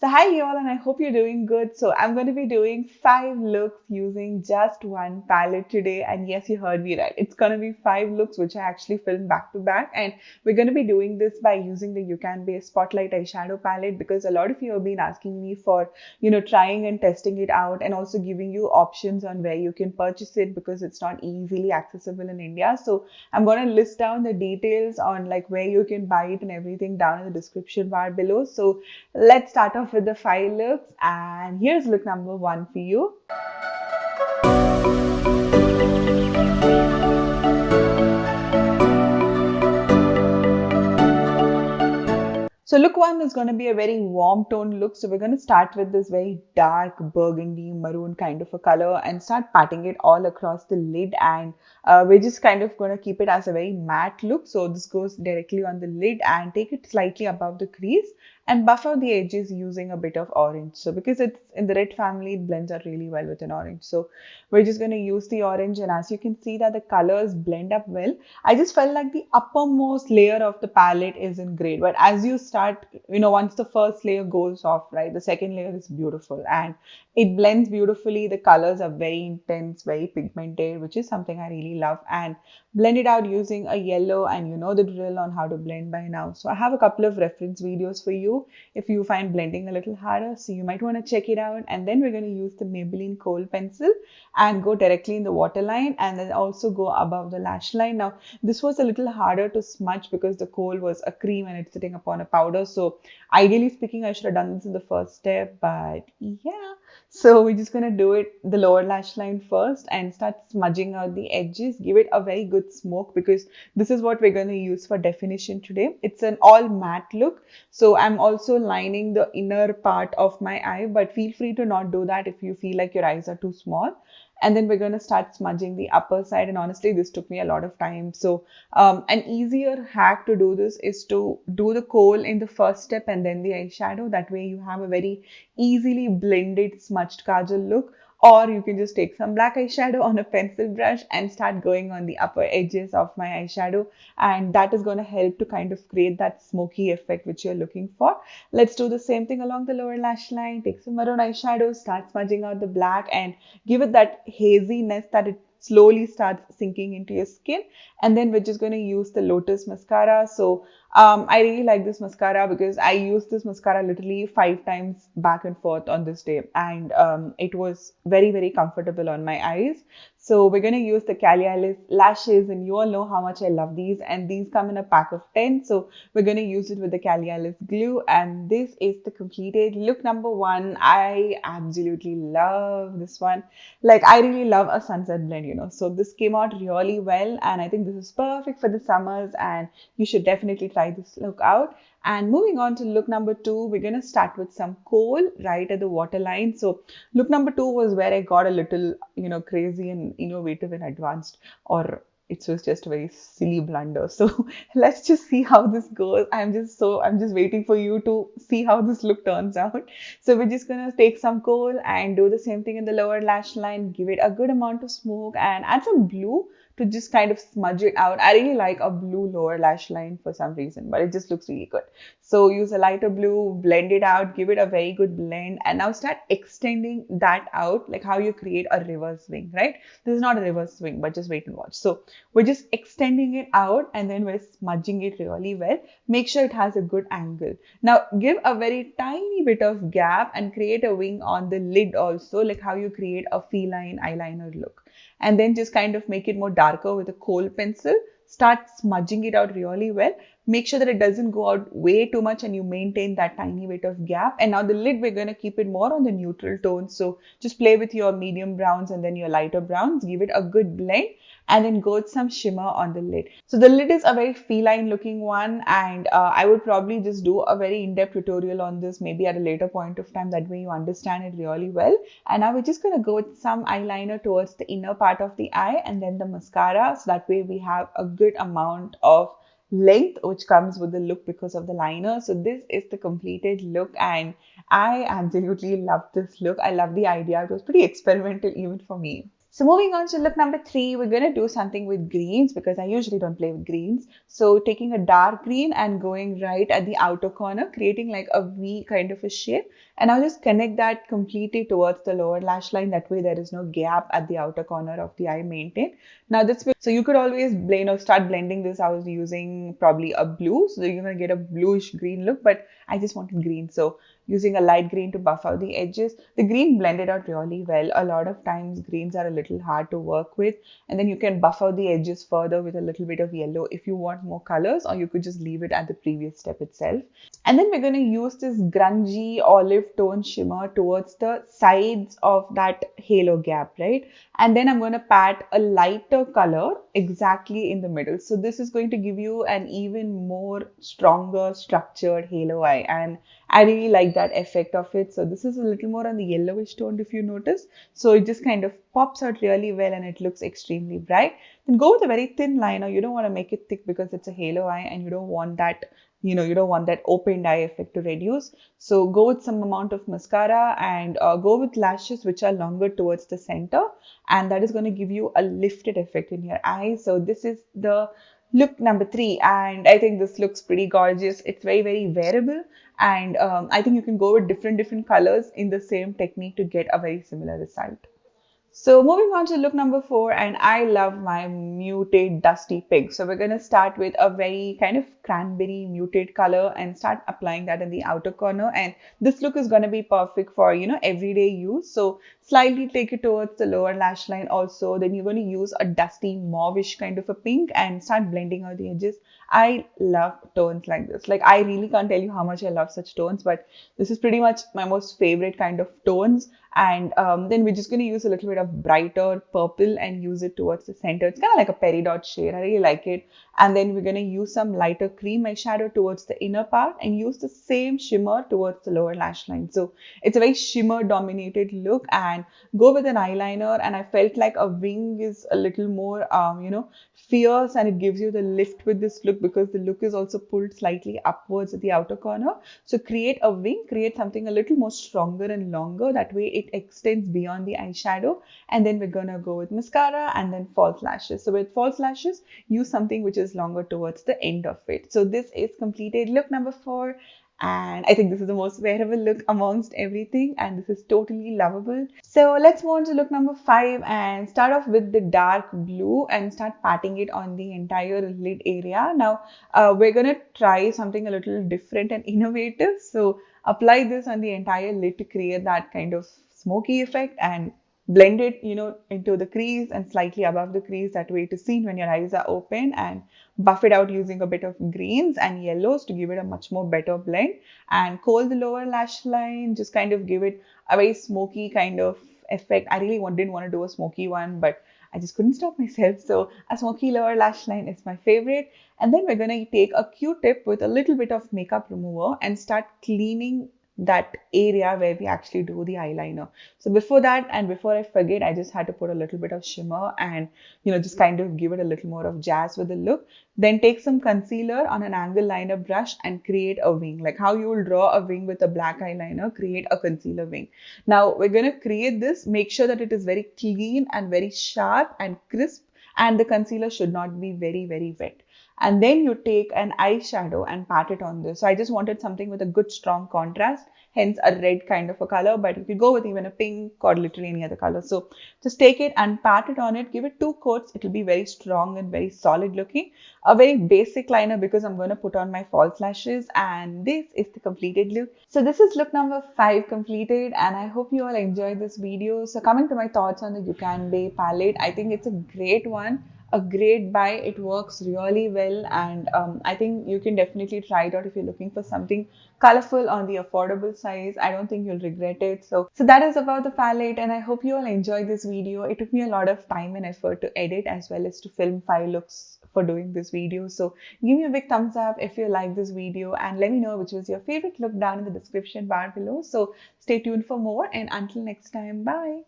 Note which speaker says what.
Speaker 1: So hi y'all, and I hope you're doing good. So I'm going to be doing 5 looks using just one palette today. And yes, you heard me right. It's going to be 5 looks which I actually filmed back to back. And we're going to be doing this by using the UCANBE Spotlight Eyeshadow palette because a lot of you have been asking me for, trying and testing it out and also giving you options on where you can purchase it because it's not easily accessible in India. So I'm going to list down the details on like where you can buy it and everything down in the description bar below. So let's start off with the 5 looks, and here's look number 1 for you. So look 1 is going to be a very warm tone look. So we're going to start with this very dark burgundy maroon kind of a color and start patting it all across the lid, and we're just kind of going to keep it as a very matte look. So this goes directly on the lid and take it slightly above the crease and buff out the edges using a bit of orange. So because it's in the red family, it blends out really well with an orange. So we're just going to use the orange, and as you can see that the colors blend up well. I just felt like the uppermost layer of the palette isn't great, but as you start, once the first layer goes off, right, the second layer is beautiful and it blends beautifully. The colors are very intense, very pigmented, which is something I really love, and blend it out using a yellow, and you know the drill on how to blend by now. So I have a couple of reference videos for you if you find blending a little harder, so you might want to check it out. And then we're going to use the Maybelline Kohl pencil and go directly in the waterline and then also go above the lash line. Now this was a little harder to smudge because the kohl was a cream and it's sitting upon a powder. So ideally speaking, I should have done this in the first step, but yeah. So we're just going to do it the lower lash line first and start smudging out the edges. Give it a very good smoke because this is what we're going to use for definition today. It's an all matte look. So I'm also lining the inner part of my eye, but feel free to not do that if you feel like your eyes are too small. And then we're going to start smudging the upper side, and honestly this took me a lot of time. So an easier hack to do this is to do the kohl in the first step and then the eyeshadow. That way you have a very easily blended smudged kajal look. Or you can just take some black eyeshadow on a pencil brush and start going on the upper edges of my eyeshadow, and that is going to help to kind of create that smoky effect which you're looking for. Let's do the same thing along the lower lash line. Take some maroon eyeshadow, start smudging out the black and give it that haziness that it slowly starts sinking into your skin. And then we're just going to use the Lotus mascara. So I really like this mascara because I used this mascara literally 5 times back and forth on this day, and it was very, very comfortable on my eyes. So we're going to use the Calialis lashes, and you all know how much I love these, and these come in a pack of 10. So we're going to use it with the Calialis glue, and this is the completed look number 1. I absolutely love this one. Like I really love a sunset blend, So this came out really well, and I think this is perfect for the summers, and you should definitely try this look out. And moving on to look number 2, we're going to start with some kohl right at the waterline. So look number 2 was where I got a little, crazy and innovative and advanced, or it was just a very silly blunder. So let's just see how this goes. I'm just waiting for you to see how this look turns out. So we're just gonna take some kohl and do the same thing in the lower lash line, give it a good amount of smoke and add some blue to just kind of smudge it out. I really like a blue lower lash line for some reason, but it just looks really good. So use a lighter blue, blend it out, give it a very good blend, and now start extending that out like how you create a reverse swing, right? This is not a reverse swing, but just wait and watch. So we're just extending it out and then we're smudging it really well. Make sure it has a good angle. Now give a very tiny bit of gap and create a wing on the lid also, like how you create a feline eyeliner look. And then just kind of make it more darker with a kohl pencil. Start smudging it out really well. Make sure that it doesn't go out way too much and you maintain that tiny bit of gap. And now the lid, we're going to keep it more on the neutral tone. So just play with your medium browns and then your lighter browns. Give it a good blend and then go with some shimmer on the lid. So the lid is a very feline looking one, and I would probably just do a very in-depth tutorial on this maybe at a later point of time. That way you understand it really well. And now we're just going to go with some eyeliner towards the inner part of the eye and then the mascara. So that way we have a good amount of length which comes with the look because of the liner. So this is the completed look and I absolutely love this look. I love the idea. It was pretty experimental even for me. So moving on to look number 3, we're going to do something with greens because I usually don't play with greens. So taking a dark green and going right at the outer corner, creating like a V kind of a shape. And I'll just connect that completely towards the lower lash line. That way there is no gap at the outer corner of the eye maintained. Now this will, so you could always blend or start blending this out using probably a blue. So you're going to get a bluish green look, but I just wanted green. So using a light green to buff out the edges. The green blended out really well. A lot of times greens are a little hard to work with, and then you can buff out the edges further with a little bit of yellow if you want more colors, or you could just leave it at the previous step itself. And then we're going to use this grungy olive tone shimmer towards the sides of that halo gap, right? And then I'm going to pat a lighter color exactly in the middle. So this is going to give you an even more stronger structured halo eye, and I really like that effect of it. So this is a little more on the yellowish tone if you notice. So it just kind of pops out really well and it looks extremely bright. Then go with a very thin liner. You don't want to make it thick because it's a halo eye and you don't want that, you don't want that opened eye effect to reduce. So go with some amount of mascara and go with lashes which are longer towards the center, and that is going to give you a lifted effect in your eyes. So this is the look number 3, and I think this looks pretty gorgeous. It's very, very wearable, and I think you can go with different colors in the same technique to get a very similar result. So moving on to look number 4, and I love my muted dusty pink. So we're going to start with a very kind of cranberry muted color and start applying that in the outer corner. And this look is going to be perfect for, everyday use. So slightly take it towards the lower lash line also. Then you're going to use a dusty mauvish kind of a pink and start blending out the edges. I love tones like this. Like, I really can't tell you how much I love such tones, but this is pretty much my most favorite kind of tones. And then we're just going to use a little bit of brighter purple and use it towards the center. It's kind of like a peridot shade. I really like it. And then we're going to use some lighter cream eyeshadow towards the inner part and use the same shimmer towards the lower lash line. So it's a very shimmer dominated look, and go with an eyeliner. And I felt like a wing is a little more, fierce, and it gives you the lift with this look because the look is also pulled slightly upwards at the outer corner. So create a wing, create something a little more stronger and longer. That way it extends beyond the eyeshadow. And then we're going to go with mascara and then false lashes. So with false lashes, use something which is longer towards the end of it. So this is completed look number 4. And I think this is the most wearable look amongst everything, and this is totally lovable. So let's move on to look number 5 and start off with the dark blue and start patting it on the entire lid area. Now we're going to try something a little different and innovative. So apply this on the entire lid to create that kind of smoky effect, and blend it, into the crease and slightly above the crease. That way it is seen when your eyes are open, and buff it out using a bit of greens and yellows to give it a much more better blend. And curl the lower lash line, just kind of give it a very smoky kind of effect. I really didn't want to do a smoky one, but I just couldn't stop myself. So a smoky lower lash line is my favorite. And then we're going to take a Q-tip with a little bit of makeup remover and start cleaning that area where we actually do the eyeliner. So before that, and before I forget, I just had to put a little bit of shimmer and, just kind of give it a little more of jazz with the look. Then take some concealer on an angle liner brush and create a wing. Like how you will draw a wing with a black eyeliner, create a concealer wing. Now we're going to create this. Make sure that it is very clean and very sharp and crisp, and the concealer should not be very, very wet. And then you take an eyeshadow and pat it on this. So I just wanted something with a good strong contrast, hence a red kind of a color, but you could go with even a pink or literally any other color. So just take it and pat it on it, give it 2 coats. It will be very strong and very solid looking. A very basic liner because I'm going to put on my false lashes, and this is the completed look. So this is look number 5 completed, and I hope you all enjoyed this video. So coming to my thoughts on the UCANBE palette, I think it's a great one. A great buy. It works really well, and I think you can definitely try it out if you're looking for something colorful on the affordable size. I don't think you'll regret it. So that is about the palette, and I hope you all enjoyed this video. It took me a lot of time and effort to edit as well as to film 5 looks for doing this video. So give me a big thumbs up if you like this video, and let me know which was your favorite look down in the description bar below. So stay tuned for more, and until next time, bye.